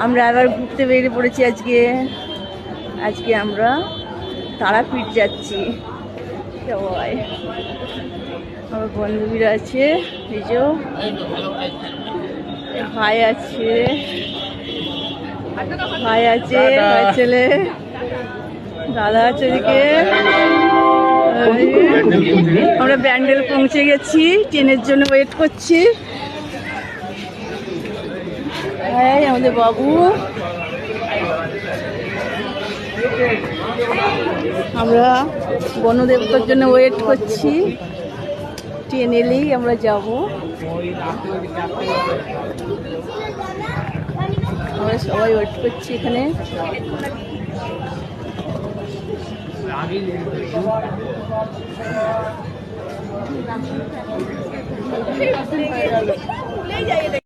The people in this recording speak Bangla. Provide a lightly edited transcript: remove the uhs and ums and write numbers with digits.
আমরা আবার ঘুরতে বেরিয়ে পড়েছি আজকে আমরা তারাপীঠ যাচ্ছি সবাই। আমার বান্ধবীরা আছে, এই যে ভাই আছে, ভাই ছেলে, দাদা আছে এদিকে। আমরা ব্যান্ডেল পৌঁছে গেছি, ট্রেনের জন্য ওয়েট করছি। এই আমাদের বাবু, আমরা বনদেবতার জন্য ওয়েট করছি, ট্রেন এলেই আমরা যাব। আমরা সবাই ওয়েট করছি এখানে।